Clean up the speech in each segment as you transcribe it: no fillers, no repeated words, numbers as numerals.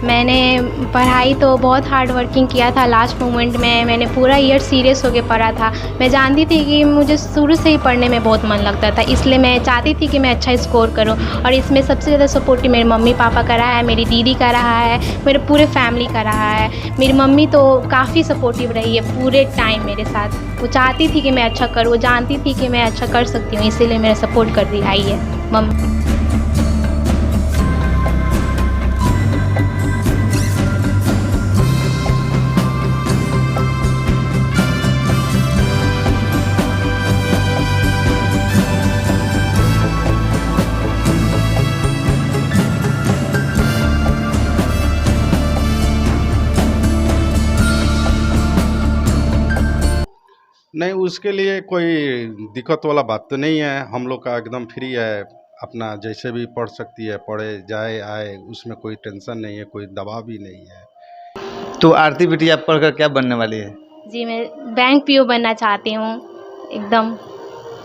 मैंने पढ़ाई तो बहुत हार्ड वर्किंग किया था। लास्ट मोमेंट में मैंने पूरा ईयर सीरियस होके पढ़ा था। मैं जानती थी कि मुझे शुरू से ही पढ़ने में बहुत मन लगता था, इसलिए मैं चाहती थी कि मैं अच्छा स्कोर करूं। और इसमें सबसे ज़्यादा सपोर्टिव मेरे मम्मी पापा का रहा है, मेरी दीदी का रहा है, मेरे पूरे फैमिली का रहा है। मेरी मम्मी तो काफ़ी सपोर्टिव रही है पूरे टाइम मेरे साथ। वो चाहती थी कि मैं अच्छा करूँ, वो जानती थी कि मैं अच्छा कर सकती हूँ, इसीलिए मेरा सपोर्ट कर रही आई है मम्मी। नहीं, उसके लिए कोई दिक्कत वाला बात तो नहीं है। हम लोग का एकदम फ्री है, अपना जैसे भी पढ़ सकती है पढ़े जाए आए, उसमें कोई टेंशन नहीं है, कोई दबाव भी नहीं है। तो आरती बिटिया पढ़कर क्या बनने वाली है? जी, मैं बैंक पीओ बनना चाहती हूँ, एकदम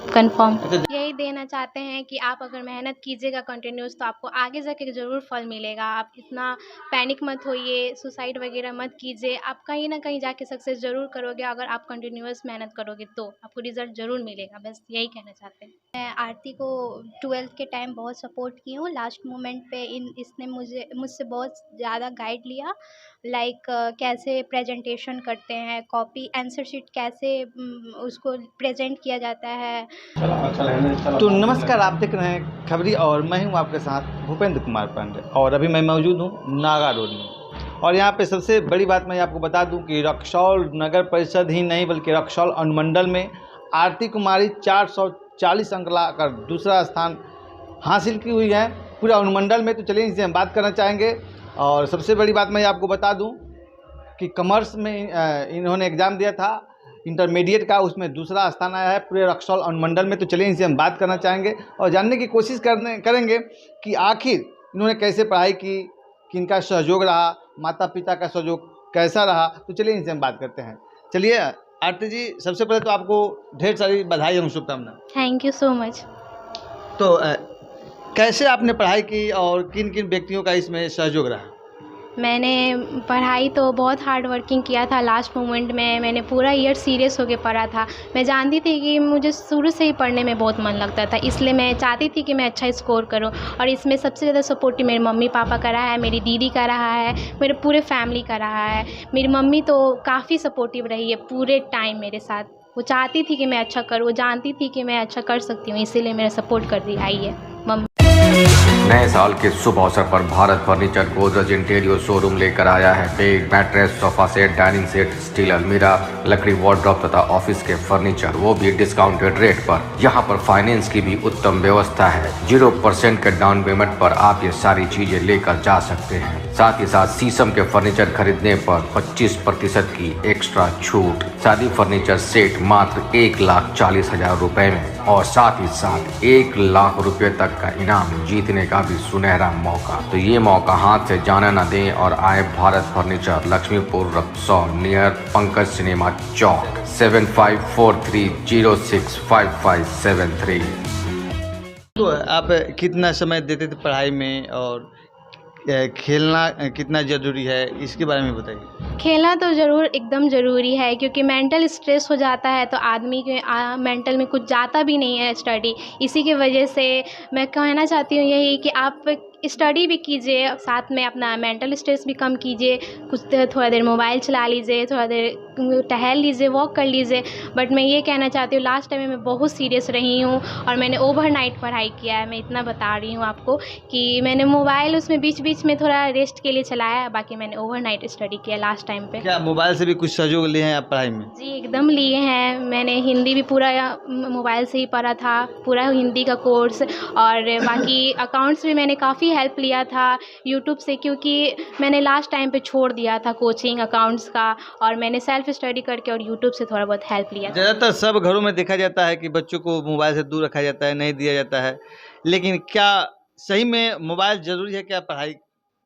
कन्फर्म। अच्छा। यही देना चाहते हैं कि आप अगर मेहनत कीजिएगा कंटिन्यूस तो आपको आगे जाके ज़रूर फल मिलेगा। आप इतना पैनिक मत होइए, सुसाइड वगैरह मत कीजिए। आप कहीं न कहीं जाके सक्सेस ज़रूर करोगे, अगर आप कंटिन्यूअस मेहनत करोगे तो आपको रिज़ल्ट ज़रूर मिलेगा। बस यही कहना चाहते हैं। मैं आरती को 12th के टाइम बहुत सपोर्ट की हूँ। लास्ट मोमेंट पे इसने मुझसे बहुत ज़्यादा गाइड लिया। लाइक कैसे प्रेजेंटेशन करते हैं, कॉपी आंसर शीट कैसे उसको प्रेजेंट किया जाता है। तो नमस्कार, आप देख रहे हैं खबरी और मैं हूं आपके साथ भूपेंद्र कुमार पांडे और अभी मैं मौजूद हूं नागा रोड में। और यहां पे सबसे बड़ी बात मैं आपको बता दूं कि रक्सौल नगर परिषद ही नहीं बल्कि रक्सौल अनुमंडल में आरती कुमारी 440 अंक लाकर दूसरा स्थान हासिल की हुई है पूरा अनुमंडल में। तो चलिए इनसे हम बात करना चाहेंगे। और सबसे बड़ी बात मैं आपको बता दूँ कि कॉमर्स में इन्होंने एग्ज़ाम दिया था इंटरमीडिएट का, उसमें दूसरा स्थान आया है पूरे रक्सौल अनुमंडल में। तो चलिए इनसे हम बात करना चाहेंगे और जानने की कोशिश करेंगे कि आखिर इन्होंने कैसे पढ़ाई की, किनका सहयोग रहा, माता पिता का सहयोग कैसा रहा। तो चलिए इनसे हम बात करते हैं। चलिए आरती जी, सबसे पहले तो आपको ढेर सारी बधाई एवं शुभकामनाएं। Thank you so much. तो कैसे आपने पढ़ाई की और किन किन व्यक्तियों का इसमें सहयोग रहा? मैंने पढ़ाई तो बहुत हार्ड वर्किंग किया था। लास्ट मोमेंट में मैंने पूरा ईयर सीरियस होके पढ़ा था। मैं जानती थी कि मुझे शुरू से ही पढ़ने में बहुत मन लगता था, इसलिए मैं चाहती थी कि मैं अच्छा स्कोर करूं। और इसमें सबसे ज़्यादा सपोर्टिव मेरे मम्मी पापा का रहा है, मेरी दीदी का रहा है, मेरे पूरे फैमिली का रहा है। मेरी मम्मी तो काफ़ी सपोर्टिव रही है पूरे टाइम मेरे साथ। वो चाहती थी कि मैं अच्छा करूँ, वो जानती थी कि मैं अच्छा कर सकती हूँ, इसीलिए मेरा सपोर्ट कर रही आई है मम्मी। नए साल के शुभ अवसर पर Bharat furniture Godrej interior showroom लेकर आया है bed, mattress, sofa set, dining set, steel अलमीरा, लकड़ी वार्डरोब तथा ऑफिस के फर्नीचर, वो भी डिस्काउंटेड रेट पर। यहाँ पर फाइनेंस की भी उत्तम व्यवस्था है। 0% के डाउन पेमेंट पर आप ये सारी चीजें लेकर जा सकते हैं। साथ ही साथ शीशम के फर्नीचर खरीदने पर 25% की एक्स्ट्रा छूट। शादी फर्नीचर सेट मात्र 1,40,000 रुपए में और साथ ही साथ 1,00,000 रुपए तक का इनाम जीतने का भी सुनहरा मौका। तो ये मौका हाथ से जाने न दें और आए Bharat furniture, Laxmipur, Raxaul, near Pankaj cinema Chowk, 7543065573। तो आप कितना समय देते थे पढ़ाई में और खेलना कितना ज़रूरी है, इसके बारे में बताइए। खेलना तो ज़रूर एकदम ज़रूरी है, क्योंकि मेंटल स्ट्रेस हो जाता है तो आदमी के मेंटल में कुछ जाता भी नहीं है स्टडी। इसी की वजह से मैं कहना चाहती हूँ यही कि आप स्टडी भी कीजिए, साथ में अपना मेंटल स्ट्रेस भी कम कीजिए। थोड़ा देर मोबाइल चला लीजिए, थोड़ा देर टहल लीजिए, वॉक कर लीजिए। बट मैं ये कहना चाहती हूँ लास्ट टाइम में मैं बहुत सीरियस रही हूँ और मैंने ओवरनाइट पढ़ाई किया है। मैं इतना बता रही हूँ आपको कि मैंने मोबाइल उसमें बीच बीच में थोड़ा रेस्ट के लिए चलाया है, बाकी मैंने ओवरनाइट स्टडी किया लास्ट टाइम पे। क्या मोबाइल से भी कुछ सहयोग लिए हैं आप पढ़ाई में? जी एकदम लिए हैं। मैंने हिंदी भी पूरा मोबाइल से ही पढ़ा था, पूरा हिंदी का कोर्स। और बाकी अकाउंट्स भी मैंने काफ़ी हेल्प लिया था यूट्यूब से, क्योंकि मैंने लास्ट टाइम पे छोड़ दिया था कोचिंग अकाउंट्स का, और मैंने सेल्फ स्टडी करके और यूट्यूब से थोड़ा बहुत हेल्प लिया था। ज़्यादातर सब घरों में देखा जाता है कि बच्चों को मोबाइल से दूर रखा जाता है, नहीं दिया जाता है। लेकिन क्या सही में मोबाइल ज़रूरी है क्या पढ़ाई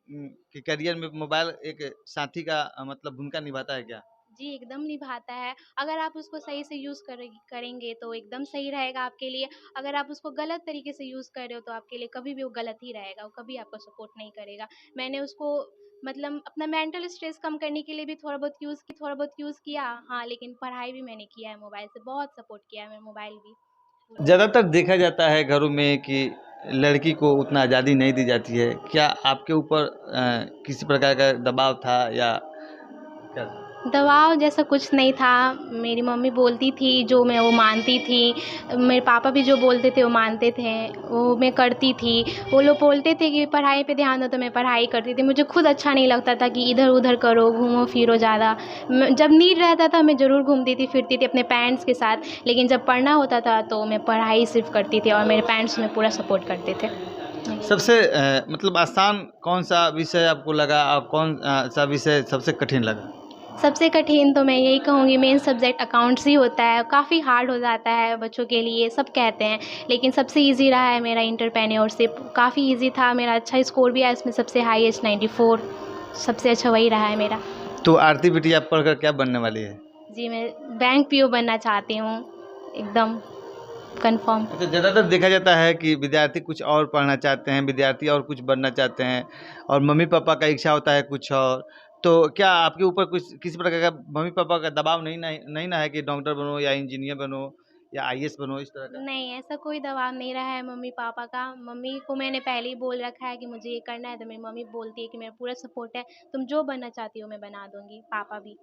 के करियर में? मोबाइल एक साथी का मतलब भूमिका निभाता है क्या? जी, एकदम निभाता है। अगर आप उसको सही से यूज़ करेंगे तो एकदम सही रहेगा आपके लिए। अगर आप उसको गलत तरीके से यूज़ कर रहे हो तो आपके लिए कभी भी वो गलत ही रहेगा, वो कभी आपको सपोर्ट नहीं करेगा। मैंने उसको मतलब अपना मेंटल स्ट्रेस कम करने के लिए भी थोड़ा बहुत यूज़ किया। हाँ, लेकिन पढ़ाई भी मैंने किया है मोबाइल से, बहुत सपोर्ट किया है मेरा मोबाइल भी। ज़्यादातर देखा जाता है घरों में कि लड़की को उतना आज़ादी नहीं दी जाती है। क्या आपके ऊपर किसी प्रकार का दबाव था या क्या था? दबाव जैसा कुछ नहीं था, मेरी मम्मी बोलती थी जो मैं वो मानती थी, मेरे पापा भी जो बोलते थे वो मानते थे, वो मैं करती थी। वो लोग बोलते थे कि पढ़ाई पे ध्यान दो, तो मैं पढ़ाई करती थी। मुझे खुद अच्छा नहीं लगता था कि इधर-उधर करो, घूमो-फिरो ज़्यादा। जब नीड रहता था मैं ज़रूर घूमती थी, फिरती थी अपने पेरेंट्स के साथ, लेकिन जब पढ़ना होता था तो मैं पढ़ाई सिर्फ़ करती थी और मेरे पेरेंट्स में पूरा सपोर्ट करते थे। सबसे मतलब आसान कौन-सा विषय आपको लगा और सा विषय सबसे कठिन लगा? सबसे कठिन तो मैं यही कहूँगी मेन सब्जेक्ट अकाउंट्स ही होता है, काफ़ी हार्ड हो जाता है बच्चों के लिए, सब कहते हैं। लेकिन सबसे ईज़ी रहा है मेरा एंटरप्रेन्योरशिप, काफ़ी ईज़ी था, मेरा अच्छा स्कोर भी आया इसमें, सबसे हाईएस्ट 94, सबसे अच्छा वही रहा है मेरा। तो आरती बेटी आप पढ़कर क्या बनने वाली है? जी, मैं बैंक पीओ बनना चाहती हूँ, एकदम कन्फर्म। अच्छा, ज़्यादातर देखा जाता है कि विद्यार्थी कुछ और पढ़ना चाहते हैं, विद्यार्थी और कुछ बनना चाहते हैं और मम्मी-पापा का इच्छा होता है कुछ और। तो क्या आपके ऊपर कुछ किसी प्रकार का मम्मी-पापा का दबाव नहीं ना है कि डॉक्टर बनो या इंजीनियर बनो या आईएएस बनो इस तरह का? नहीं, ऐसा कोई दबाव नहीं रहा है मम्मी-पापा का। मम्मी को मैंने पहले ही बोल रखा है कि मुझे ये करना है, तो मेरी मम्मी बोलती है कि मेरा पूरा सपोर्ट है, तुम जो बनना चाहती हो मैं बना दूँगी, पापा भी।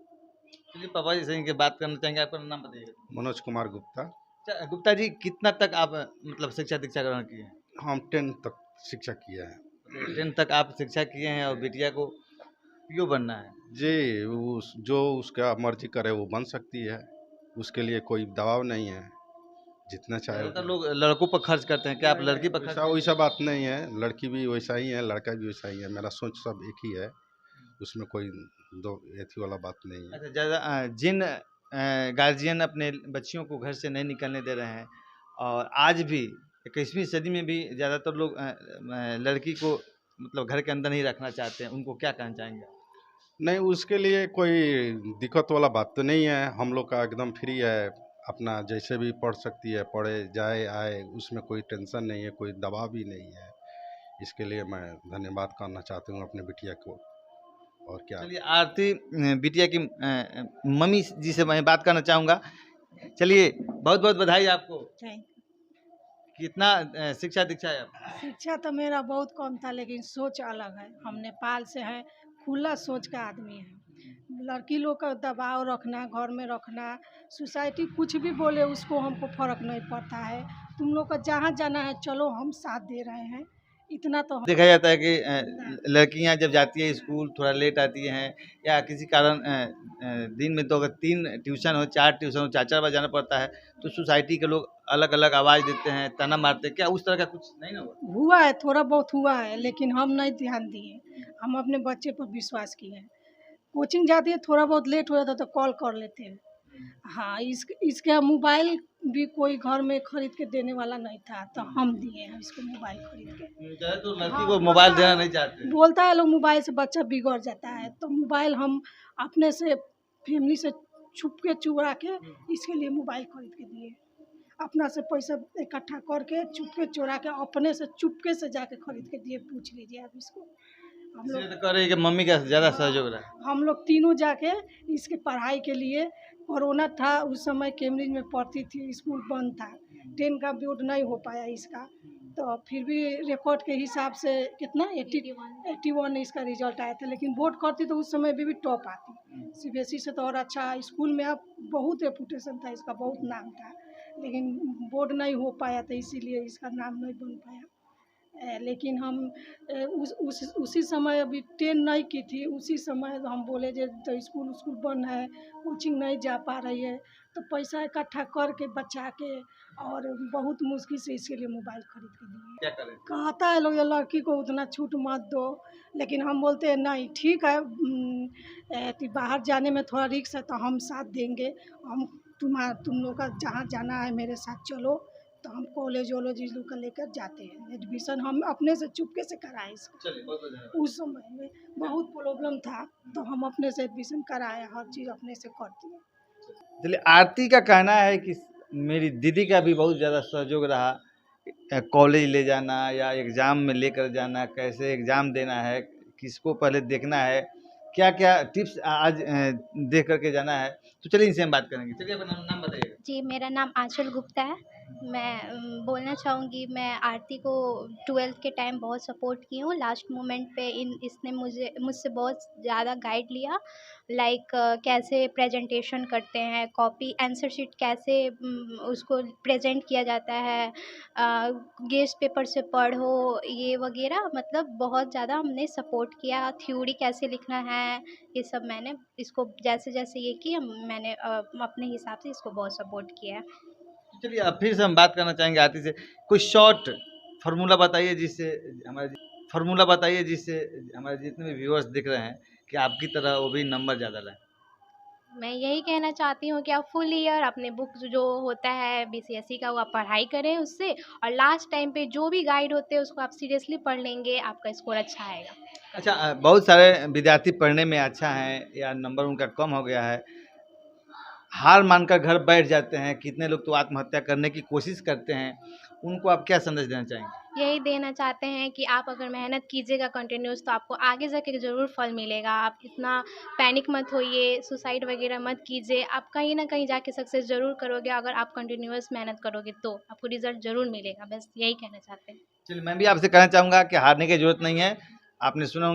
चलिए पापा जी से इनके बात करना चाहेंगे, आपका नाम बताइएगा? मनोज कुमार गुप्ता। अच्छा गुप्ता जी कितना तक आप मतलब शिक्षा-दीक्षा ग्रहण किए हैं? हम 10 तक शिक्षा किया है। 10 तक आप शिक्षा किए हैं और बिटिया को पीओ बनना है। जी, जो उसका मर्ज़ी करे वो बन सकती है, उसके लिए कोई दबाव नहीं है, जितना चाहे ज़्यादातर उतना। लोग लड़कों पर खर्च करते हैं, क्या आप लड़की पर खर्च वैसा वैसा बात नहीं है, लड़की भी वैसा ही है, लड़का भी वैसा ही है, मेरा सोच सब एक ही है, उसमें कोई दो एथी वाला बात नहीं है। अच्छा ज़्यादा जिन गार्जियन अपने बच्चियों को घर से नहीं निकलने दे रहे हैं और आज भी 21वीं सदी में भी ज़्यादातर लोग लड़की को मतलब घर के अंदर नहीं रखना चाहते हैं, उनको क्या कहना चाहेंगे आप? नहीं, उसके लिए कोई दिक्कत वाला बात तो नहीं है, हम लोग का एकदम फ्री है, अपना जैसे भी पढ़ सकती है, पढ़े, जाए, आए, उसमें कोई टेंशन नहीं है, कोई दबाव भी नहीं है। इसके लिए मैं धन्यवाद करना चाहती हूँ अपनी बिटिया को, और क्या। चलिए आरती बिटिया की मम्मी जी से मैं बात करना चाहूँगा। चलिए बहुत बहुत बधाई आपको। थैंक कितना शिक्षा दीक्षा है आपकी? शिक्षा तो मेरा बहुत कम था, लेकिन सोच अलग है। हम नेपाल से हैं, खुला सोच का आदमी है। लड़की लोग का दबाव रखना, घर में रखना, सोसाइटी कुछ भी बोले उसको हमको फर्क नहीं पड़ता है। तुम लोग का जहाँ जाना है चलो, हम साथ दे रहे हैं, इतना तो हम देखा जाता है कि लड़कियां जब जाती है स्कूल थोड़ा लेट आती हैं या किसी कारण दिन में 2 अगर 3 ट्यूशन हो 4 ट्यूशन हो 4-4 बार जाना पड़ता है तो सोसाइटी के लोग अलग अलग आवाज़ देते हैं, ताना मारते हैं। क्या उस तरह का कुछ नहीं ना हुआ? हुआ है, थोड़ा बहुत हुआ है, लेकिन हम नहीं ध्यान दिए। हम अपने बच्चे पर विश्वास किए हैं। कोचिंग जाती है, थोड़ा बहुत लेट हो जाता है तो कॉल कर लेते हैं। हाँ, इसका मोबाइल भी कोई घर में खरीद के देने वाला नहीं था, तो हम दिए हैं इसको मोबाइल खरीद के। चाहे तो लड़की को मोबाइल देना नहीं चाहते। बोलता है लोग मोबाइल से बच्चा बिगड़ जाता है, तो मोबाइल हम अपने से फैमिली से छुप के चुरा के इसके लिए मोबाइल खरीद के दिए। अपना से पैसा इकट्ठा करके चुपके चुरा के अपने से चुपके से जाके खरीद के दिए। पूछ लीजिए आप इसको। हम इसलिए लोग तो कह रहे हैं कि मम्मी का ज़्यादा सहयोग रहा है। हम लोग तीनों जाके इसके पढ़ाई के लिए, कोरोना था उस समय कैम्ब्रिज में पढ़ती थी, स्कूल बंद था, 10 का बोर्ड नहीं हो पाया इसका, तो फिर भी रिकॉर्ड के हिसाब से कितना 81 इसका रिजल्ट आया था। लेकिन बोर्ड करती तो उस समय भी टॉप आती। सीबीएसई से तो और अच्छा, स्कूल में अब बहुत रेपुटेशन था इसका, बहुत नाम था, लेकिन बोर्ड नहीं हो पाया था, इसीलिए इसका नाम नहीं बन पाया। लेकिन हम उसी समय अभी 10 नहीं की थी, उसी समय हम बोले जो तो स्कूल बंद है, कोचिंग नहीं जा पा रही है, तो पैसा इकट्ठा करके बचा के और बहुत मुश्किल से इसके लिए मोबाइल खरीद के दिए। क्या करें? कहता है लोग ये लड़की को उतना छूट मत दो, लेकिन हम बोलते हैं नहीं ठीक है, बाहर जाने में थोड़ा रिस्क है तो हम साथ देंगे। हम तुम लोग का जहाँ जाना है मेरे साथ चलो, तो हम कॉलेज वॉलेज इस लोग का लेकर जाते हैं। एडमिशन हम अपने से चुपके से कराए इसका। चलिए बहुत बहुत धन्यवाद। उस समय में बहुत प्रॉब्लम था, तो हम अपने से एडमिशन कराए, हर चीज़ अपने से करती हैं। चलिए आरती का कहना है कि मेरी दीदी का भी बहुत ज़्यादा सहयोग रहा, कॉलेज ले जाना या एग्ज़ाम में लेकर जाना, कैसे एग्ज़ाम देना है, किसको पहले देखना है, क्या क्या टिप्स आज देख करके जाना है, तो चलिए इनसे हम बात करेंगे। चलिए अपना नाम बताइएगा। जी, मेरा नाम आंचल गुप्ता है। मैं बोलना चाहूँगी, मैं आरती को 12th के टाइम बहुत सपोर्ट की हूँ। लास्ट मोमेंट पे इसने मुझसे बहुत ज़्यादा गाइड लिया। लाइक कैसे प्रेजेंटेशन करते हैं, कॉपी आंसर शीट कैसे उसको प्रेजेंट किया जाता है, गेस्ट पेपर से पढ़ो, ये वगैरह मतलब बहुत ज़्यादा हमने सपोर्ट किया। थ्योरी कैसे लिखना है, ये सब मैंने इसको जैसे ये किया, मैंने अपने हिसाब से इसको बहुत सपोर्ट किया है। चलिए अब फिर से हम बात करना चाहेंगे आरती से, कोई शॉर्ट फार्मूला बताइए जिससे हमारे जितने भी व्यूअर्स दिख रहे हैं कि आपकी तरह वो भी नंबर ज़्यादा लाएं। मैं यही कहना चाहती हूँ कि आप फुल ईयर अपने बुक जो होता है बीसीएसई का, वो आप पढ़ाई करें उससे, और लास्ट टाइम पे जो भी गाइड होते हैं उसको आप सीरियसली पढ़ लेंगे, आपका स्कोर अच्छा आएगा। अच्छा, बहुत सारे विद्यार्थी पढ़ने में अच्छा हैं या नंबर उनका कम हो गया है, हार मानकर घर बैठ जाते हैं, कितने लोग तो आत्महत्या करने की कोशिश करते हैं, उनको आप क्या संदेश देना चाहेंगे? यही देना चाहते हैं कि आप अगर मेहनत कीजिएगा कंटिन्यूस, तो आपको आगे जाके ज़रूर फल मिलेगा। आप इतना पैनिक मत होइए, सुसाइड वगैरह मत कीजिए। आप कहीं ना कहीं जाके सक्सेस ज़रूर करोगे। अगर आप कंटिन्यूस मेहनत करोगे तो आपको रिजल्ट ज़रूर मिलेगा। बस यही कहना चाहते हैं। चलिए, मैं भी आपसे कहना चाहूँगा कि हारने की ज़रूरत नहीं है। आपने सुना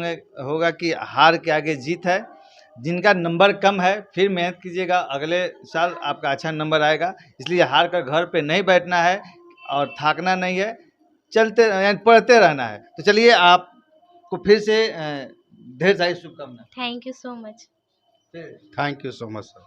होगा कि हार के आगे जीत है। जिनका नंबर कम है फिर मेहनत कीजिएगा, अगले साल आपका अच्छा नंबर आएगा। इसलिए हार कर घर पे नहीं बैठना है और थाकना नहीं है, चलते यानी पढ़ते रहना है। तो चलिए, आपको फिर से ढेर सारी शुभकामनाएं। Thank you so much. Thank you so much sir.